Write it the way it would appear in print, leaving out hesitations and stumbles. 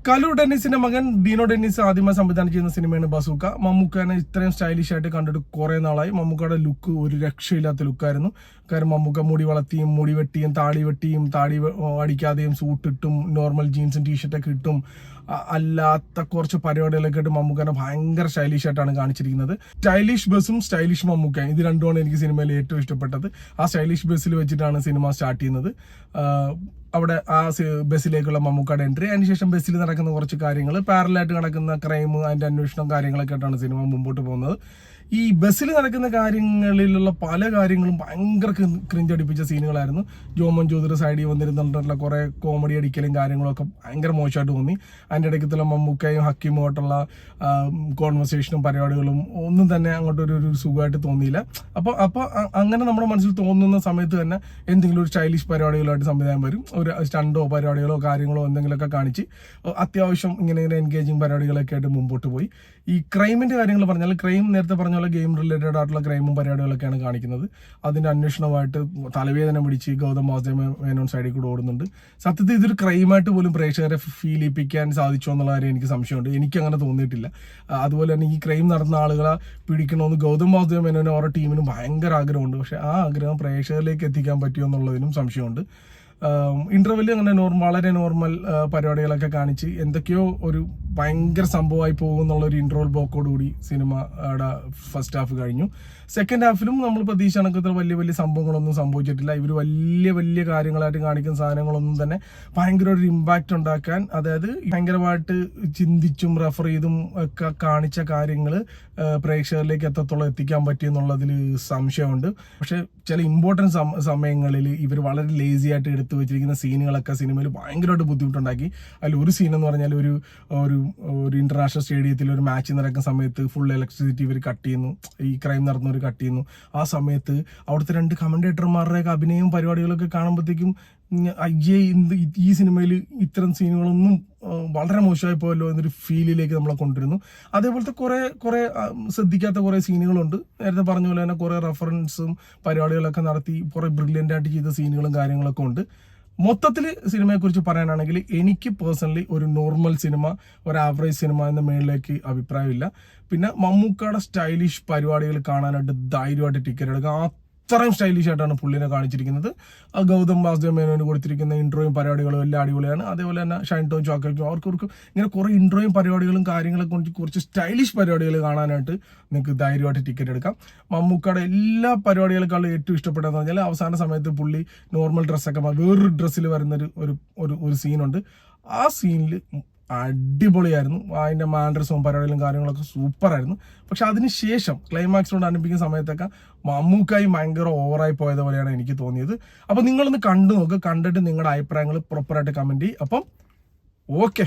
കലു ഡെന്നിസിന്റെ മകൻ dino Dennis ആദ്യമായി സംവിധാനം ചെയ്യുന്ന സിനിമയാണ് ബസൂക്ക. മമ്മൂക്കാനെ ഇത്രയും സ്റ്റൈലിഷ് ആയിട്ട് കണ്ടിട്ട് കുറെ നാളായി. മമ്മൂക്കയുടെ ലുക്ക് ഒരു രക്ഷയില്ലാത്ത ലുക്കായിരുന്നു. കാരണം മമ്മൂക്ക മുടി വളർത്തിയും മുടി വെട്ടിയും താടി വെട്ടിയും താടി അടിക്കാതെയും സൂട്ടിട്ടും നോർമൽ ജീൻസും ടീഷർട്ടൊക്കെ ഇട്ടും അല്ലാത്ത കുറച്ച് പരിപാടികളൊക്കെ ആയിട്ട് മമ്മൂക്കനെ ഭയങ്കര സ്റ്റൈലിഷ് ആയിട്ടാണ് കാണിച്ചിരിക്കുന്നത്. സ്റ്റൈലിഷ് ബസ്സും സ്റ്റൈലിഷ് മമ്മൂക്ക ഇത് രണ്ടുമാണ് എനിക്ക് സിനിമയിൽ ഏറ്റവും ഇഷ്ടപ്പെട്ടത്. ആ സ്റ്റൈലിഷ് ബസ്സിൽ വെച്ചിട്ടാണ് സിനിമ സ്റ്റാർട്ട് ചെയ്യുന്നത്. അവിടെ ആ ബസ്സിലേക്കുള്ള മമ്മൂക്കയുടെ എൻട്രി, അതിനുശേഷം ബസ്സിൽ നടക്കുന്ന കുറച്ച് കാര്യങ്ങൾ, പാരലായിട്ട് നടക്കുന്ന ക്രൈം, അതിന്റെ അന്വേഷണം കാര്യങ്ങളൊക്കെ ആയിട്ടാണ് സിനിമ മുമ്പോട്ട് പോകുന്നത്. ഈ ബസ്സിൽ നടക്കുന്ന കാര്യങ്ങളിലുള്ള പല കാര്യങ്ങളും ഭയങ്കര ക്രിഞ്ചടിപ്പിച്ച സീനുകളായിരുന്നു. ജോമൻ ജ്യോതിർ സൈഡിൽ വന്നിരുന്നിട്ടുള്ള കുറെ കോമഡി അടിക്കലും കാര്യങ്ങളൊക്കെ ഭയങ്കര മോശമായിട്ട് തോന്നി. അതിൻ്റെ ഇടയ്ക്കത്തുള്ള മമ്മൂക്കയും ഹക്കീമുമായിട്ടുള്ള കോൺവെർസേഷനും പരിപാടികളും ഒന്നും തന്നെ അങ്ങോട്ടൊരു സുഖമായിട്ട് തോന്നിയില്ല. അപ്പോൾ അങ്ങനെ നമ്മുടെ മനസ്സിൽ തോന്നുന്ന സമയത്ത് തന്നെ എന്തെങ്കിലും ഒരു സ്റ്റൈലിഷ് പരിപാടികളായിട്ട് സംവിധാനം വരും. ഒരു സ്റ്റണ്ടോ പരിപാടികളോ കാര്യങ്ങളോ എന്തെങ്കിലുമൊക്കെ കാണിച്ച് അത്യാവശ്യം ഇങ്ങനെ എൻഗേജിങ് പരിപാടികളൊക്കെ ആയിട്ട് മുമ്പോട്ട് പോയി. ഈ ക്രൈമിന്റെ കാര്യങ്ങൾ പറഞ്ഞാൽ, ക്രൈം നേരത്തെ പറഞ്ഞ പോലെ ഗെയിം റിലേറ്റഡ് ആയിട്ടുള്ള ക്രൈമും പരിപാടികളൊക്കെയാണ് കാണിക്കുന്നത്. അതിന്റെ അന്വേഷണമായിട്ട് തലവേദന പിടിച്ച് ഗൗതം വാസുദേവൻ സൈഡിൽ കൂടെ ഓടുന്നുണ്ട്. സത്യത്തിൽ ഇതൊരു ക്രൈമായിട്ട് പോലും പ്രേക്ഷകരെ ഫീൽ ചെയ്യിപ്പിക്കാൻ സാധിച്ചോ എന്നുള്ള കാര്യം എനിക്ക് സംശയമുണ്ട്. എനിക്ക് അങ്ങനെ തോന്നിയിട്ടില്ല. അതുപോലെ തന്നെ ഈ ക്രൈം നടന്ന ആളുകളെ പിടിക്കണമെന്ന് ഗൗതം വാസുദേവൻ മേനോനും അവരുടെ ടീമിനും ഭയങ്കര ആഗ്രഹമുണ്ട്. പക്ഷെ ആ ആഗ്രഹം പ്രേക്ഷകരിലേക്ക് എത്തിക്കാൻ പറ്റുമോ എന്നുള്ളതിനും സംശയമുണ്ട്. ഇന്റർവെല്ലിൽ അങ്ങനെ വളരെ നോർമൽ പരിപാടികളൊക്കെ കാണിച്ച് എന്തൊക്കെയോ ഒരു ഭയങ്കര സംഭവമായി പോകുന്നുള്ളൊരു ഇൻട്രോൾ ബ്ലോക്കോടുകൂടി സിനിമയുടെ ഫസ്റ്റ് ഹാഫ് കഴിഞ്ഞു. സെക്കൻഡ് ഹാഫിലും നമ്മൾ പ്രതീക്ഷ കണക്കത്തിൽ വലിയ സംഭവങ്ങളൊന്നും സംഭവിച്ചിട്ടില്ല. ഇവർ വലിയ കാര്യങ്ങളായിട്ട് കാണിക്കുന്ന സാധനങ്ങളൊന്നും തന്നെ ഭയങ്കര ഒരു ഇമ്പാക്റ്റ് ഉണ്ടാക്കാൻ, അതായത് ഭയങ്കരമായിട്ട് ചിന്തിച്ചും റെഫർ ചെയ്തും ഒക്കെ കാണിച്ച കാര്യങ്ങൾ പ്രേക്ഷകരിലേക്ക് എത്രത്തോളം എത്തിക്കാൻ പറ്റിയെന്നുള്ളതിൽ സംശയമുണ്ട്. പക്ഷെ ചില ഇമ്പോർട്ടൻറ്റ് സമയങ്ങളിൽ ഇവർ വളരെ ലേസി ആയിട്ട് എടുത്തു വെച്ചിരിക്കുന്ന സീനുകളൊക്കെ സിനിമയിൽ ഭയങ്കരമായിട്ട് ബുദ്ധിമുട്ടുണ്ടാക്കി. അതിൽ ഒരു സീൻ എന്ന് പറഞ്ഞാൽ ഒരു ഇന്റർനാഷണൽ സ്റ്റേഡിയത്തിൽ ഒരു മാച്ച് നടക്കുന്ന സമയത്ത് ഫുൾ ഇലക്ട്രിസിറ്റി ഇവർ കട്ട് ചെയ്യുന്നു, ഈ ക്രൈം നടന്നവർ കട്ട് ചെയ്യുന്നു. ആ സമയത്ത് അവിടുത്തെ രണ്ട് കമന്റേറ്റർമാരുടെയൊക്കെ അഭിനയം പരിപാടികളൊക്കെ കാണുമ്പോഴത്തേക്കും ഈ സിനിമയിൽ ഇത്തരം സീനുകളൊന്നും വളരെ മോശമായി പോയല്ലോ എന്നൊരു ഫീലിലേക്ക് നമ്മളെ കൊണ്ടുവരുന്നു. അതേപോലത്തെ കുറെ ശ്രദ്ധിക്കാത്ത കുറെ സീനുകളുണ്ട്. നേരത്തെ പറഞ്ഞ പോലെ തന്നെ കുറെ റെഫറൻസും പരിപാടികളൊക്കെ നടത്തി കുറെ ബ്രില്യൻ്റ് ആയിട്ട് ചെയ്ത സീനുകളും കാര്യങ്ങളൊക്കെ ഉണ്ട്. മൊത്തത്തിൽ സിനിമയെക്കുറിച്ച് പറയാനാണെങ്കിൽ എനിക്ക് പേഴ്സണലി ഒരു നോർമൽ സിനിമ, ഒരു ആവറേജ് സിനിമ എന്ന മേളിലേക്ക് അഭിപ്രായമില്ല. പിന്നെ മമ്മൂക്കയുടെ സ്റ്റൈലിഷ് പരിപാടികൾ കാണാനായിട്ട് ധൈര്യമായിട്ട് ടിക്കറ്റ് എടുക്കാം. അത്രയും സ്റ്റൈലിഷ് ആയിട്ടാണ് പുള്ളിനെ കാണിച്ചിരിക്കുന്നത്. ഗൗതം വാസുദേവൻ മേനോന് കൊടുത്തിരിക്കുന്ന ഇൻട്രോയും പരിപാടികളും എല്ലാം അടിപൊളിയാണ്. അതേപോലെ തന്നെ ഷൈൻ ടോം ചോക്കോയ്ക്കും അവർക്കും ഇങ്ങനെ കുറെ ഇൻട്രോയും പരിപാടികളും കാര്യങ്ങളൊക്കെ കുറച്ച് സ്റ്റൈലിഷ് പരിപാടികൾ കാണാനായിട്ട് നിങ്ങൾക്ക് ധൈര്യമായിട്ട് ടിക്കറ്റ് എടുക്കാം. മമ്മൂക്കയുടെ എല്ലാ പരിപാടികളെക്കാളും ഏറ്റവും ഇഷ്ടപ്പെട്ടതെന്ന് പറഞ്ഞാൽ അവസാന സമയത്ത് പുള്ളി നോർമൽ ഡ്രസ്സൊക്കെ വേറൊരു ഡ്രസ്സിൽ വരുന്നൊരു ഒരു സീനുണ്ട്. ആ സീനിൽ അടിപൊളിയായിരുന്നു. അതിൻ്റെ മാൻഡ്രസും പരിപാടികളും കാര്യങ്ങളൊക്കെ സൂപ്പറായിരുന്നു. പക്ഷെ അതിനുശേഷം ക്ലൈമാക്സിനോട് അനുഭവിക്കുന്ന സമയത്തൊക്കെ മമ്മൂക്കായി ഭയങ്കര ഓവറായി പോയത് പോലെയാണ് എനിക്ക് തോന്നിയത്. അപ്പം നിങ്ങളൊന്ന് കണ്ടു നോക്ക്. കണ്ടിട്ട് നിങ്ങളുടെ അഭിപ്രായങ്ങൾ പ്രോപ്പറായിട്ട് കമൻറ്റ് ചെയ്യും. അപ്പം ഓക്കെ.